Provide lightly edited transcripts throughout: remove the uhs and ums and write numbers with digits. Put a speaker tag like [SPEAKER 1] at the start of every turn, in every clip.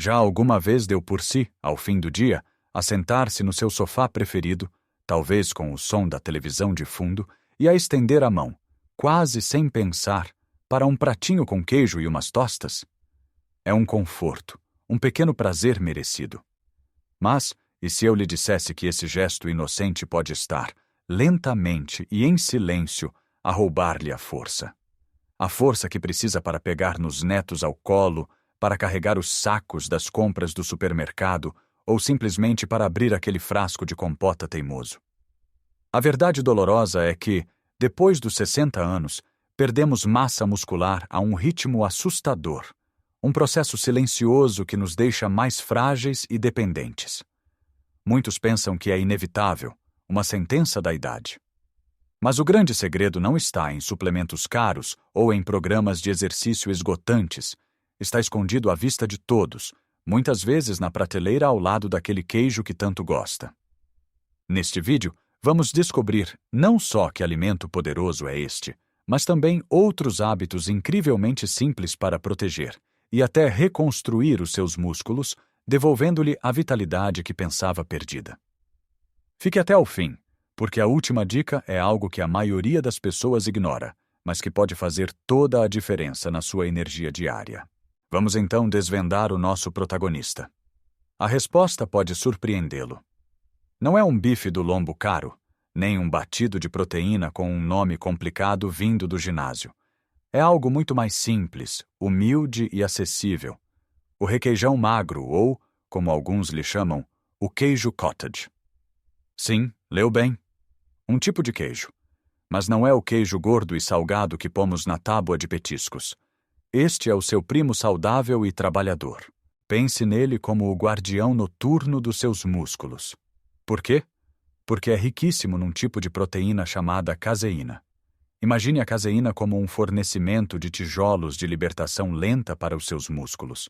[SPEAKER 1] Já alguma vez deu por si, ao fim do dia, a sentar-se no seu sofá preferido, talvez com o som da televisão de fundo, e a estender a mão, quase sem pensar, para um pratinho com queijo e umas tostas? É um conforto, um pequeno prazer merecido. Mas, e se eu lhe dissesse que esse gesto inocente pode estar, lentamente e em silêncio, a roubar-lhe a força? A força que precisa para pegar nos netos ao colo, para carregar os sacos das compras do supermercado ou simplesmente para abrir aquele frasco de compota teimoso. A verdade dolorosa é que, depois dos 60 anos, perdemos massa muscular a um ritmo assustador, um processo silencioso que nos deixa mais frágeis e dependentes. Muitos pensam que é inevitável, uma sentença da idade. Mas o grande segredo não está em suplementos caros ou em programas de exercício esgotantes. Está escondido à vista de todos, muitas vezes na prateleira ao lado daquele queijo que tanto gosta. Neste vídeo, vamos descobrir não só que alimento poderoso é este, mas também outros hábitos incrivelmente simples para proteger e até reconstruir os seus músculos, devolvendo-lhe a vitalidade que pensava perdida. Fique até o fim, porque a última dica é algo que a maioria das pessoas ignora, mas que pode fazer toda a diferença na sua energia diária. Vamos então desvendar o nosso protagonista. A resposta pode surpreendê-lo. Não é um bife do lombo caro, nem um batido de proteína com um nome complicado vindo do ginásio. É algo muito mais simples, humilde e acessível. O requeijão magro ou, como alguns lhe chamam, o queijo cottage. Sim, leu bem. Um tipo de queijo. Mas não é o queijo gordo e salgado que pomos na tábua de petiscos. Este é o seu primo saudável e trabalhador. Pense nele como o guardião noturno dos seus músculos. Por quê? Porque é riquíssimo num tipo de proteína chamada caseína. Imagine a caseína como um fornecimento de tijolos de libertação lenta para os seus músculos.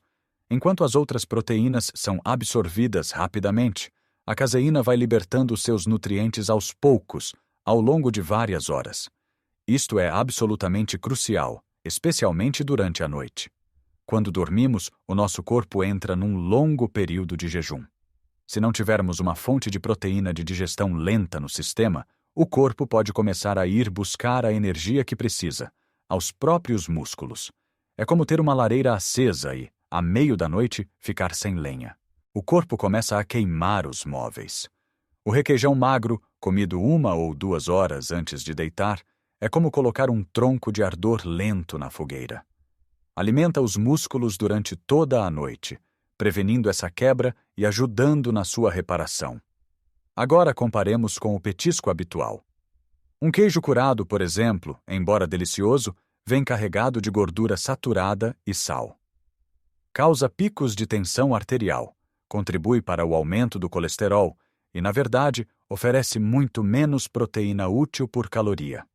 [SPEAKER 1] Enquanto as outras proteínas são absorvidas rapidamente, a caseína vai libertando os seus nutrientes aos poucos, ao longo de várias horas. Isto é absolutamente crucial, especialmente durante a noite. Quando dormimos, o nosso corpo entra num longo período de jejum. Se não tivermos uma fonte de proteína de digestão lenta no sistema, o corpo pode começar a ir buscar a energia que precisa, aos próprios músculos. É como ter uma lareira acesa e, à meio da noite, ficar sem lenha. O corpo começa a queimar os móveis. O requeijão magro, comido 1 ou 2 horas antes de deitar, é como colocar um tronco de ardor lento na fogueira. Alimenta os músculos durante toda a noite, prevenindo essa quebra e ajudando na sua reparação. Agora comparemos com o petisco habitual. Um queijo curado, por exemplo, embora delicioso, vem carregado de gordura saturada e sal. Causa picos de tensão arterial, contribui para o aumento do colesterol e, na verdade, oferece muito menos proteína útil por caloria.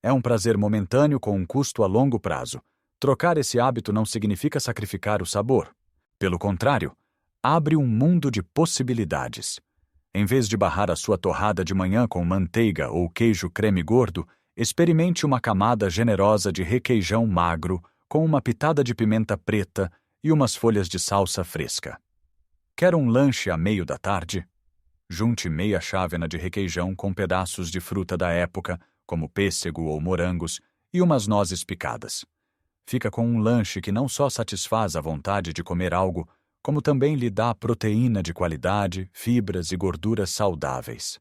[SPEAKER 1] É um prazer momentâneo com um custo a longo prazo. Trocar esse hábito não significa sacrificar o sabor. Pelo contrário, abre um mundo de possibilidades. Em vez de barrar a sua torrada de manhã com manteiga ou queijo creme gordo, experimente uma camada generosa de requeijão magro com uma pitada de pimenta preta e umas folhas de salsa fresca. Quer um lanche à meio da tarde? Junte meia chávena de requeijão com pedaços de fruta da época, como pêssego ou morangos, e umas nozes picadas. Fica com um lanche que não só satisfaz a vontade de comer algo, como também lhe dá proteína de qualidade, fibras e gorduras saudáveis.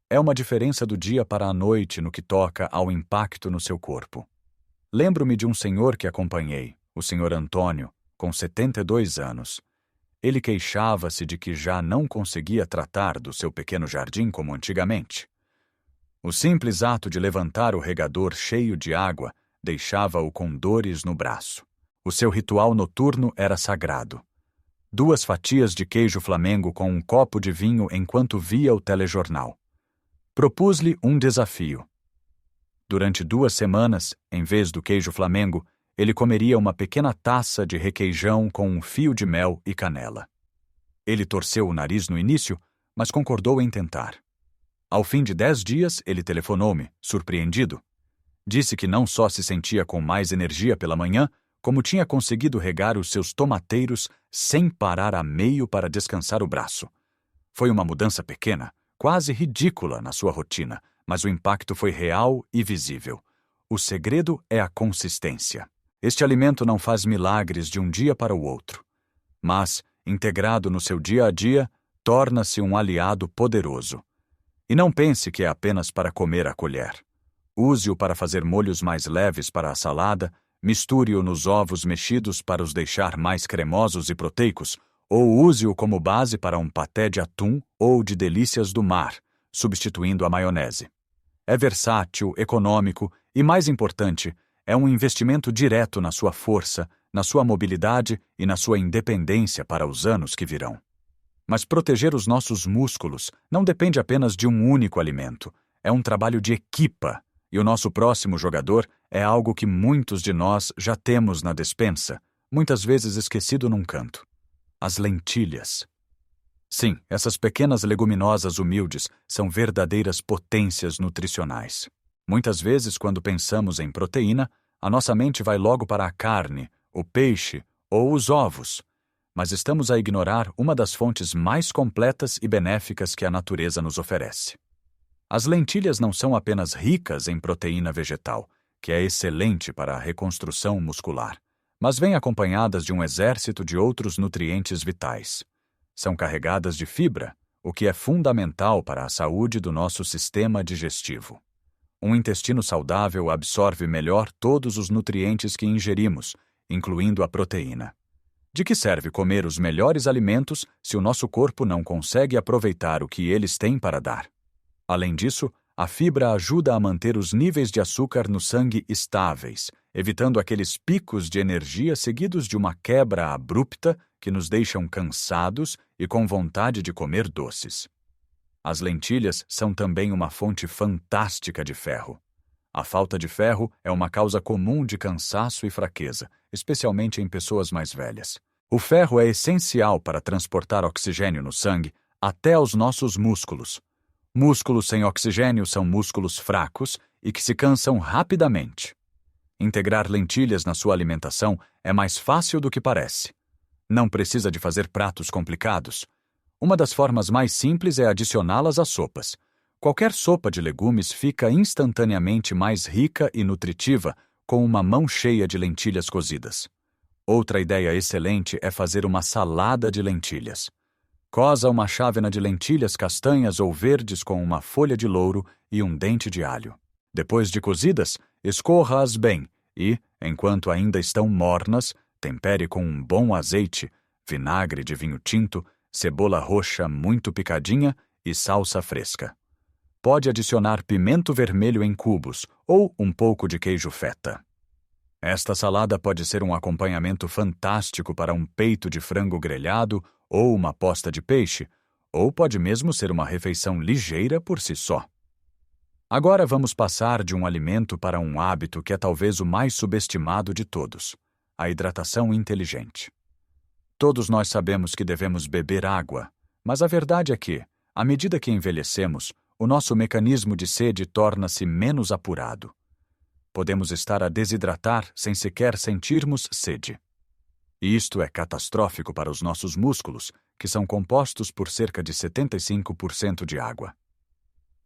[SPEAKER 1] É uma diferença do dia para a noite no que toca ao impacto no seu corpo. Lembro-me de um senhor que acompanhei, o senhor Antônio, com 72 anos. Ele queixava-se de que já não conseguia tratar do seu pequeno jardim como antigamente. O simples ato de levantar o regador cheio de água deixava-o com dores no braço. O seu ritual noturno era sagrado. 2 fatias de queijo Flamengo com um copo de vinho enquanto via o telejornal. Propus-lhe um desafio. Durante 2 semanas, em vez do queijo Flamengo, ele comeria uma pequena taça de requeijão com um fio de mel e canela. Ele torceu o nariz no início, mas concordou em tentar. Ao fim de 10 dias, ele telefonou-me, surpreendido. Disse que não só se sentia com mais energia pela manhã, como tinha conseguido regar os seus tomateiros sem parar a meio para descansar o braço. Foi uma mudança pequena, quase ridícula na sua rotina, mas o impacto foi real e visível. O segredo é a consistência. Este alimento não faz milagres de um dia para o outro, mas, integrado no seu dia a dia, torna-se um aliado poderoso. E não pense que é apenas para comer a colher. Use-o para fazer molhos mais leves para a salada, misture-o nos ovos mexidos para os deixar mais cremosos e proteicos, ou use-o como base para um paté de atum ou de delícias do mar, substituindo a maionese. É versátil, econômico e, mais importante, é um investimento direto na sua força, na sua mobilidade e na sua independência para os anos que virão. Mas proteger os nossos músculos não depende apenas de um único alimento. É um trabalho de equipa, e o nosso próximo jogador é algo que muitos de nós já temos na despensa, muitas vezes esquecido num canto: as lentilhas. Sim, essas pequenas leguminosas humildes são verdadeiras potências nutricionais. Muitas vezes, quando pensamos em proteína, a nossa mente vai logo para a carne, o peixe ou os ovos. Mas estamos a ignorar uma das fontes mais completas e benéficas que a natureza nos oferece. As lentilhas não são apenas ricas em proteína vegetal, que é excelente para a reconstrução muscular, mas vêm acompanhadas de um exército de outros nutrientes vitais. São carregadas de fibra, o que é fundamental para a saúde do nosso sistema digestivo. Um intestino saudável absorve melhor todos os nutrientes que ingerimos, incluindo a proteína. De que serve comer os melhores alimentos se o nosso corpo não consegue aproveitar o que eles têm para dar? Além disso, a fibra ajuda a manter os níveis de açúcar no sangue estáveis, evitando aqueles picos de energia seguidos de uma quebra abrupta que nos deixam cansados e com vontade de comer doces. As lentilhas são também uma fonte fantástica de ferro. A falta de ferro é uma causa comum de cansaço e fraqueza, especialmente em pessoas mais velhas. O ferro é essencial para transportar oxigênio no sangue até aos nossos músculos. Músculos sem oxigênio são músculos fracos e que se cansam rapidamente. Integrar lentilhas na sua alimentação é mais fácil do que parece. Não precisa de fazer pratos complicados. Uma das formas mais simples é adicioná-las às sopas. Qualquer sopa de legumes fica instantaneamente mais rica e nutritiva com uma mão cheia de lentilhas cozidas. Outra ideia excelente é fazer uma salada de lentilhas. Coza uma chávena de lentilhas castanhas ou verdes com uma folha de louro e um dente de alho. Depois de cozidas, escorra-as bem e, enquanto ainda estão mornas, tempere com um bom azeite, vinagre de vinho tinto, cebola roxa muito picadinha e salsa fresca. Pode adicionar pimento vermelho em cubos ou um pouco de queijo feta. Esta salada pode ser um acompanhamento fantástico para um peito de frango grelhado ou uma posta de peixe, ou pode mesmo ser uma refeição ligeira por si só. Agora vamos passar de um alimento para um hábito que é talvez o mais subestimado de todos: a hidratação inteligente. Todos nós sabemos que devemos beber água, mas a verdade é que, à medida que envelhecemos, o nosso mecanismo de sede torna-se menos apurado. Podemos estar a desidratar sem sequer sentirmos sede. E isto é catastrófico para os nossos músculos, que são compostos por cerca de 75% de água.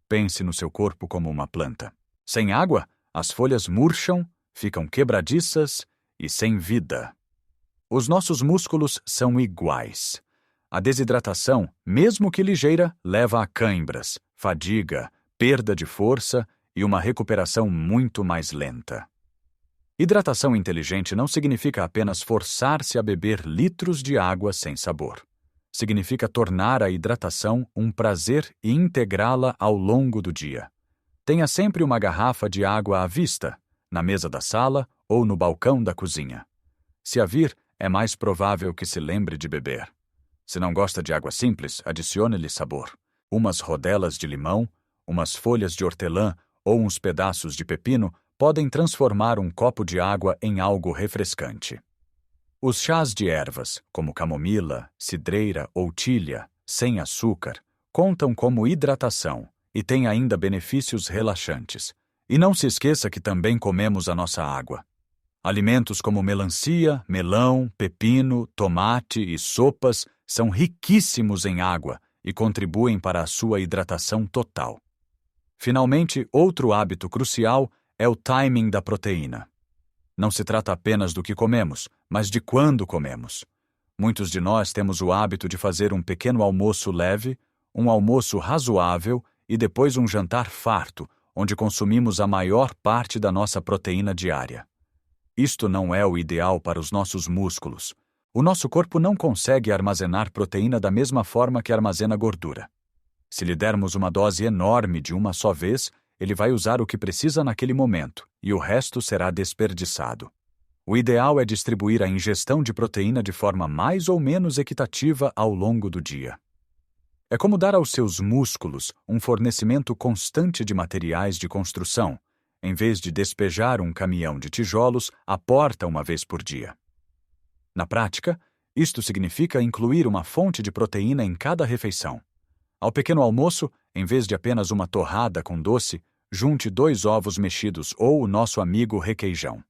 [SPEAKER 1] Pense no seu corpo como uma planta. Sem água, as folhas murcham, ficam quebradiças e sem vida. Os nossos músculos são iguais. A desidratação, mesmo que ligeira, leva a cãibras, fadiga, perda de força e uma recuperação muito mais lenta. Hidratação inteligente não significa apenas forçar-se a beber litros de água sem sabor. Significa tornar a hidratação um prazer e integrá-la ao longo do dia. Tenha sempre uma garrafa de água à vista, na mesa da sala ou no balcão da cozinha. Se a vir, é mais provável que se lembre de beber. Se não gosta de água simples, adicione-lhe sabor. Umas rodelas de limão, umas folhas de hortelã ou uns pedaços de pepino podem transformar um copo de água em algo refrescante. Os chás de ervas, como camomila, cidreira ou tília, sem açúcar, contam como hidratação e têm ainda benefícios relaxantes. E não se esqueça que também comemos a nossa água. Alimentos como melancia, melão, pepino, tomate e sopas são riquíssimos em água e contribuem para a sua hidratação total. Finalmente, outro hábito crucial é o timing da proteína. Não se trata apenas do que comemos, mas de quando comemos. Muitos de nós temos o hábito de fazer um pequeno almoço leve, um almoço razoável e depois um jantar farto, onde consumimos a maior parte da nossa proteína diária. Isto não é o ideal para os nossos músculos. O nosso corpo não consegue armazenar proteína da mesma forma que armazena gordura. Se lhe dermos uma dose enorme de uma só vez, ele vai usar o que precisa naquele momento, e o resto será desperdiçado. O ideal é distribuir a ingestão de proteína de forma mais ou menos equitativa ao longo do dia. É como dar aos seus músculos um fornecimento constante de materiais de construção, em vez de despejar um caminhão de tijolos à porta uma vez por dia. Na prática, isto significa incluir uma fonte de proteína em cada refeição. Ao pequeno almoço, em vez de apenas uma torrada com doce, junte 2 ovos mexidos ou o nosso amigo requeijão.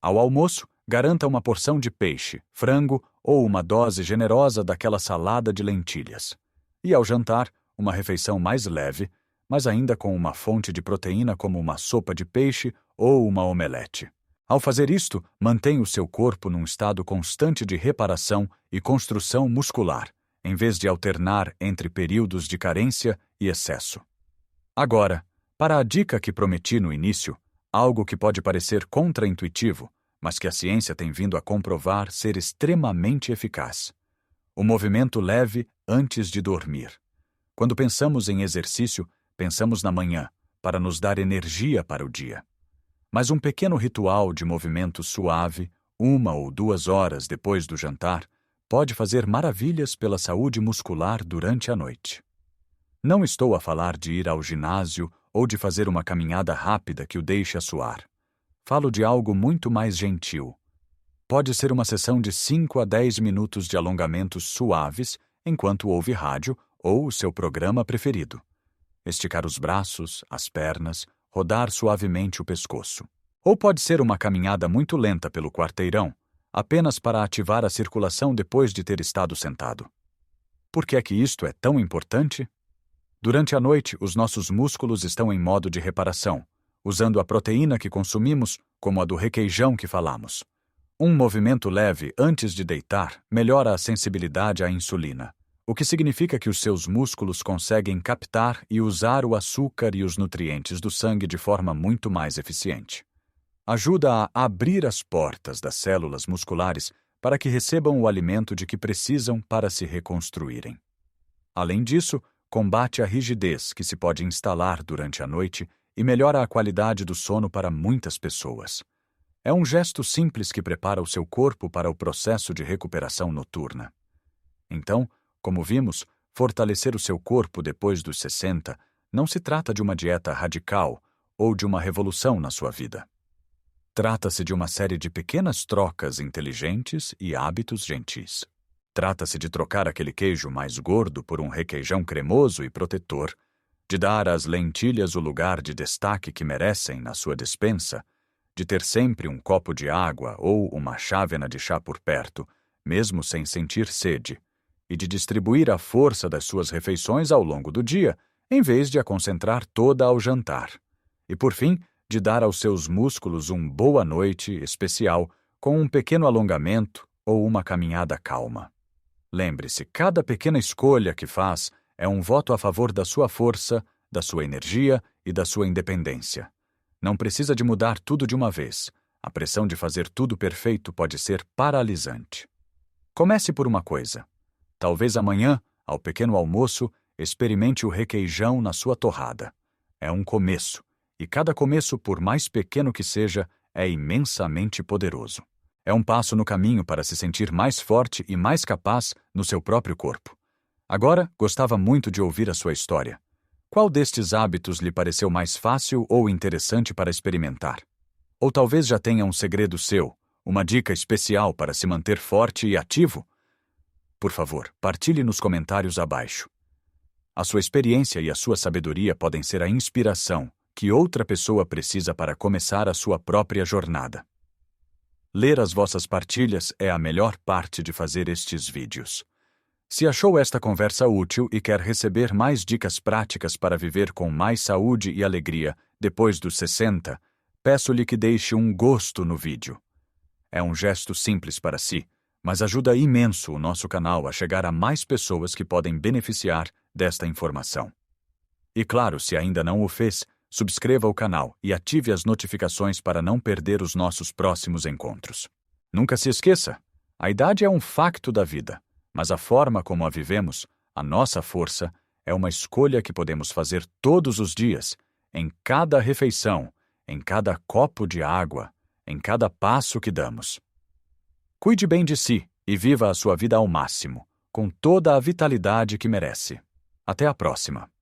[SPEAKER 1] Ao almoço, garanta uma porção de peixe, frango ou uma dose generosa daquela salada de lentilhas. E ao jantar, uma refeição mais leve, mas ainda com uma fonte de proteína como uma sopa de peixe ou uma omelete. Ao fazer isto, mantém o seu corpo num estado constante de reparação e construção muscular, em vez de alternar entre períodos de carência e excesso. Agora, para a dica que prometi no início, algo que pode parecer contraintuitivo, mas que a ciência tem vindo a comprovar ser extremamente eficaz. O movimento leve antes de dormir. Quando pensamos em exercício, pensamos na manhã, para nos dar energia para o dia. Mas um pequeno ritual de movimento suave, 1 ou 2 horas depois do jantar, pode fazer maravilhas pela saúde muscular durante a noite. Não estou a falar de ir ao ginásio ou de fazer uma caminhada rápida que o deixe a suar. Falo de algo muito mais gentil. Pode ser uma sessão de 5 a 10 minutos de alongamentos suaves enquanto ouve rádio ou o seu programa preferido. Esticar os braços, as pernas, rodar suavemente o pescoço. Ou pode ser uma caminhada muito lenta pelo quarteirão, apenas para ativar a circulação depois de ter estado sentado. Por que é que isto é tão importante? Durante a noite, os nossos músculos estão em modo de reparação, usando a proteína que consumimos, como a do requeijão que falamos. Um movimento leve antes de deitar melhora a sensibilidade à insulina, o que significa que os seus músculos conseguem captar e usar o açúcar e os nutrientes do sangue de forma muito mais eficiente. Ajuda a abrir as portas das células musculares para que recebam o alimento de que precisam para se reconstruírem. Além disso, combate a rigidez que se pode instalar durante a noite e melhora a qualidade do sono para muitas pessoas. É um gesto simples que prepara o seu corpo para o processo de recuperação noturna. Então, como vimos, fortalecer o seu corpo depois dos 60 não se trata de uma dieta radical ou de uma revolução na sua vida. Trata-se de uma série de pequenas trocas inteligentes e hábitos gentis. Trata-se de trocar aquele queijo mais gordo por um requeijão cremoso e protetor, de dar às lentilhas o lugar de destaque que merecem na sua despensa, de ter sempre um copo de água ou uma chávena de chá por perto, mesmo sem sentir sede, e de distribuir a força das suas refeições ao longo do dia, em vez de a concentrar toda ao jantar. E, por fim, de dar aos seus músculos um boa noite especial com um pequeno alongamento ou uma caminhada calma. Lembre-se, cada pequena escolha que faz é um voto a favor da sua força, da sua energia e da sua independência. Não precisa de mudar tudo de uma vez. A pressão de fazer tudo perfeito pode ser paralisante. Comece por uma coisa. Talvez amanhã, ao pequeno almoço, experimente o requeijão na sua torrada. É um começo, e cada começo, por mais pequeno que seja, é imensamente poderoso. É um passo no caminho para se sentir mais forte e mais capaz no seu próprio corpo. Agora, gostava muito de ouvir a sua história. Qual destes hábitos lhe pareceu mais fácil ou interessante para experimentar? Ou talvez já tenha um segredo seu, uma dica especial para se manter forte e ativo? Por favor, partilhe nos comentários abaixo. A sua experiência e a sua sabedoria podem ser a inspiração que outra pessoa precisa para começar a sua própria jornada. Ler as vossas partilhas é a melhor parte de fazer estes vídeos. Se achou esta conversa útil e quer receber mais dicas práticas para viver com mais saúde e alegria depois dos 60, peço-lhe que deixe um gosto no vídeo. É um gesto simples para si, mas ajuda imenso o nosso canal a chegar a mais pessoas que podem beneficiar desta informação. E claro, se ainda não o fez, subscreva o canal e ative as notificações para não perder os nossos próximos encontros. Nunca se esqueça, a idade é um facto da vida, mas a forma como a vivemos, a nossa força, é uma escolha que podemos fazer todos os dias, em cada refeição, em cada copo de água, em cada passo que damos. Cuide bem de si e viva a sua vida ao máximo, com toda a vitalidade que merece. Até a próxima!